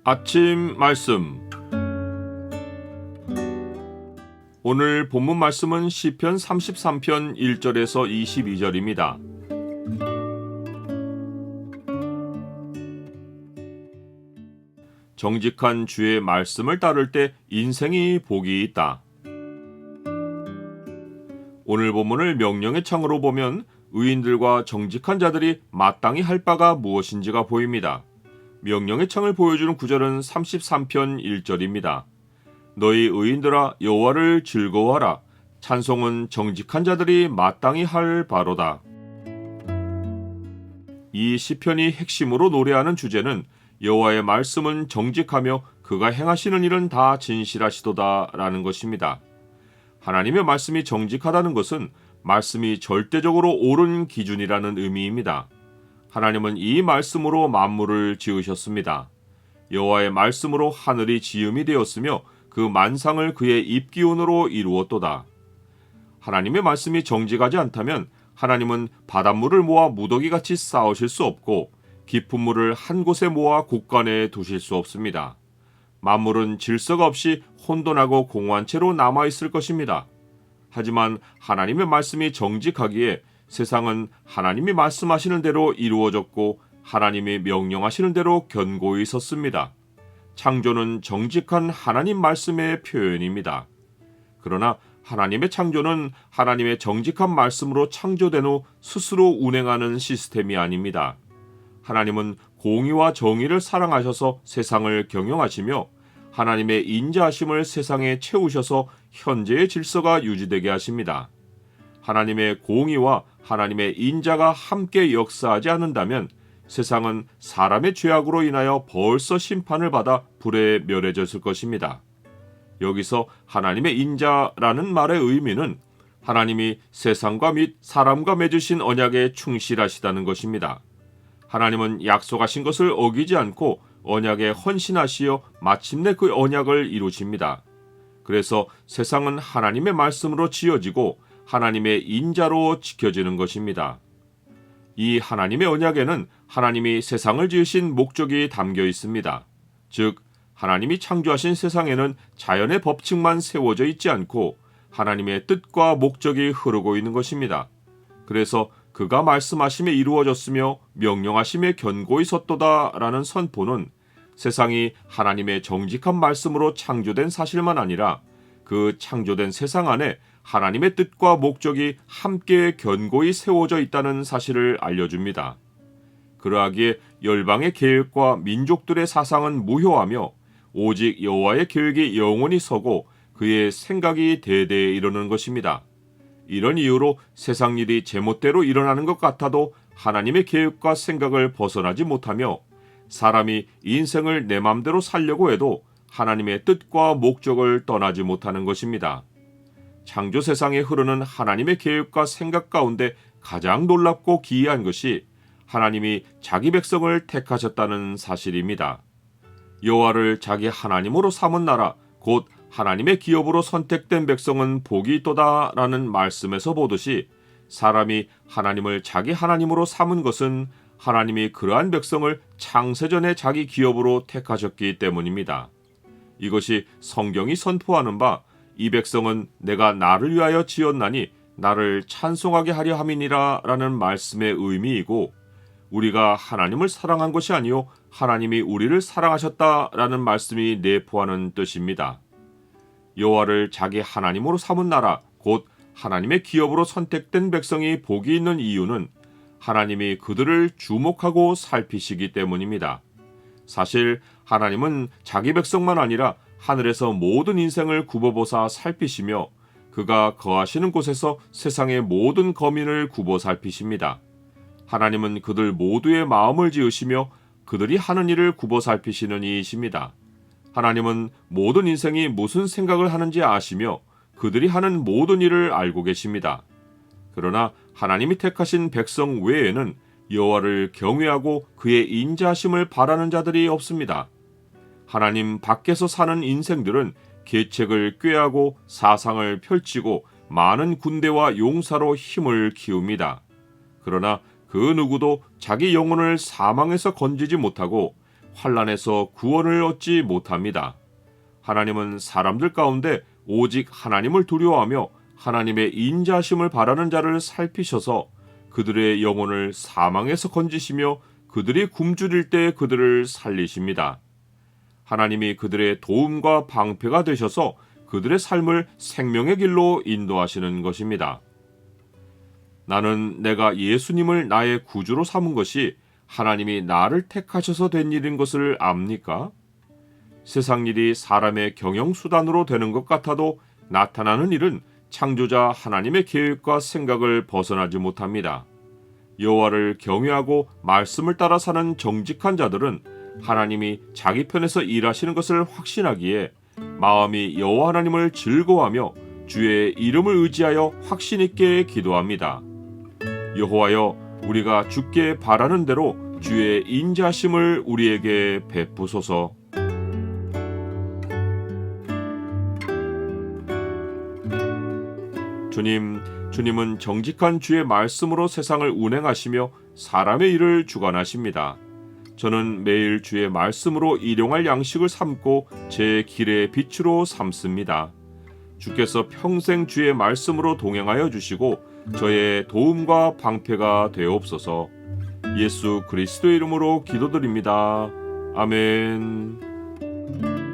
아침 말씀. 오늘 본문 말씀은 시편 33편 1절에서 22절입니다. 정직한 주의 말씀을 따를 때 인생이 복이 있다. 오늘 본문을 명령의 창으로 보면 의인들과 정직한 자들이 마땅히 할 바가 무엇인지가 보입니다. 명령의 창을 보여주는 구절은 33편 1절입니다. 너희 의인들아 여호와를 즐거워하라. 찬송은 정직한 자들이 마땅히 할 바로다. 이 시편이 핵심으로 노래하는 주제는 여호와의 말씀은 정직하며 그가 행하시는 일은 다 진실하시도다 라는 것입니다. 하나님의 말씀이 정직하다는 것은 말씀이 절대적으로 옳은 기준이라는 의미입니다. 하나님은 이 말씀으로 만물을 지으셨습니다. 여호와의 말씀으로 하늘이 지음이 되었으며 그 만상을 그의 입기운으로 이루었도다. 하나님의 말씀이 정직하지 않다면 하나님은 바닷물을 모아 무더기같이 쌓으실 수 없고 깊은 물을 한 곳에 모아 곳간에 두실 수 없습니다. 만물은 질서가 없이 혼돈하고 공허한 채로 남아있을 것입니다. 하지만 하나님의 말씀이 정직하기에 세상은 하나님이 말씀하시는 대로 이루어졌고 하나님이 명령하시는 대로 견고히 섰습니다. 창조는 정직한 하나님 말씀의 표현입니다. 그러나 하나님의 창조는 하나님의 정직한 말씀으로 창조된 후 스스로 운행하는 시스템이 아닙니다. 하나님은 공의와 정의를 사랑하셔서 세상을 경영하시며 하나님의 인자하심을 세상에 채우셔서 현재의 질서가 유지되게 하십니다. 하나님의 공의와 하나님의 인자가 함께 역사하지 않는다면 세상은 사람의 죄악으로 인하여 벌써 심판을 받아 불에 멸해졌을 것입니다. 여기서 하나님의 인자라는 말의 의미는 하나님이 세상과 및 사람과 맺으신 언약에 충실하시다는 것입니다. 하나님은 약속하신 것을 어기지 않고 언약에 헌신하시어 마침내 그 언약을 이루십니다. 그래서 세상은 하나님의 말씀으로 지어지고 하나님의 인자로 지켜지는 것입니다. 이 하나님의 언약에는 하나님이 세상을 지으신 목적이 담겨 있습니다. 즉, 하나님이 창조하신 세상에는 자연의 법칙만 세워져 있지 않고 하나님의 뜻과 목적이 흐르고 있는 것입니다. 그래서 그가 말씀하심에 이루어졌으며 명령하심에 견고히 섰도다라는 선포는 세상이 하나님의 정직한 말씀으로 창조된 사실만 아니라 그 창조된 세상 안에 하나님의 뜻과 목적이 함께 견고히 세워져 있다는 사실을 알려줍니다. 그러하기에 열방의 계획과 민족들의 사상은 무효하며 오직 여호와의 계획이 영원히 서고 그의 생각이 대대에 이르는 것입니다. 이런 이유로 세상 일이 제멋대로 일어나는 것 같아도 하나님의 계획과 생각을 벗어나지 못하며 사람이 인생을 내 맘대로 살려고 해도 하나님의 뜻과 목적을 떠나지 못하는 것입니다. 창조 세상에 흐르는 하나님의 계획과 생각 가운데 가장 놀랍고 기이한 것이 하나님이 자기 백성을 택하셨다는 사실입니다. 여호와를 자기 하나님으로 삼은 나라 곧 하나님의 기업으로 선택된 백성은 복이 있도다라는 말씀에서 보듯이 사람이 하나님을 자기 하나님으로 삼은 것은 하나님이 그러한 백성을 창세전에 자기 기업으로 택하셨기 때문입니다. 이것이 성경이 선포하는 바 이 백성은 내가 나를 위하여 지었나니 나를 찬송하게 하려 함이니라 라는 말씀의 의미이고 우리가 하나님을 사랑한 것이 아니요 하나님이 우리를 사랑하셨다라는 말씀이 내포하는 뜻입니다. 여호와를 자기 하나님으로 삼은 나라 곧 하나님의 기업으로 선택된 백성이 복이 있는 이유는 하나님이 그들을 주목하고 살피시기 때문입니다. 사실 하나님은 자기 백성만 아니라 하늘에서 모든 인생을 굽어보사 살피시며 그가 거하시는 곳에서 세상의 모든 거민을 굽어 살피십니다. 하나님은 그들 모두의 마음을 지으시며 그들이 하는 일을 굽어 살피시는 이이십니다. 하나님은 모든 인생이 무슨 생각을 하는지 아시며 그들이 하는 모든 일을 알고 계십니다. 그러나 하나님이 택하신 백성 외에는 여호와를 경외하고 그의 인자하심을 바라는 자들이 없습니다. 하나님 밖에서 사는 인생들은 계책을 꾀하고 사상을 펼치고 많은 군대와 용사로 힘을 키웁니다. 그러나 그 누구도 자기 영혼을 사망에서 건지지 못하고 환난에서 구원을 얻지 못합니다. 하나님은 사람들 가운데 오직 하나님을 두려워하며 하나님의 인자하심을 바라는 자를 살피셔서 그들의 영혼을 사망에서 건지시며 그들이 굶주릴 때 그들을 살리십니다. 하나님이 그들의 도움과 방패가 되셔서 그들의 삶을 생명의 길로 인도하시는 것입니다. 나는 내가 예수님을 나의 구주로 삼은 것이 하나님이 나를 택하셔서 된 일인 것을 압니까? 세상 일이 사람의 경영수단으로 되는 것 같아도 나타나는 일은 창조자 하나님의 계획과 생각을 벗어나지 못합니다. 여호와를 경외하고 말씀을 따라 사는 정직한 자들은 하나님이 자기 편에서 일하시는 것을 확신하기에 마음이 여호와 하나님을 즐거워하며 주의 이름을 의지하여 확신 있게 기도합니다. 여호와여, 우리가 주께 바라는 대로 주의 인자심을 우리에게 베푸소서. 주님은 정직한 주의 말씀으로 세상을 운행하시며 사람의 일을 주관하십니다. 저는 매일 주의 말씀으로 일용할 양식을 삼고 제 길의 빛으로 삼습니다. 주께서 평생 주의 말씀으로 동행하여 주시고 저의 도움과 방패가 되옵소서. 예수 그리스도의 이름으로 기도드립니다. 아멘.